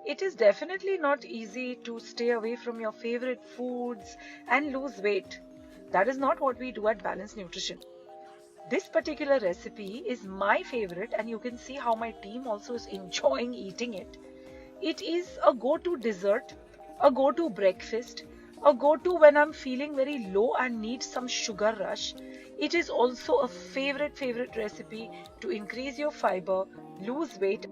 It is definitely not easy to stay away from your favorite foods and lose weight. That is not what we do at Balanced Nutrition. This particular recipe is my favorite, and you can see how my team also is enjoying eating it. It is a go-to dessert, a go-to breakfast, a go-to when I'm feeling very low and need some sugar rush. It is also a favorite recipe to increase your fiber, lose weight,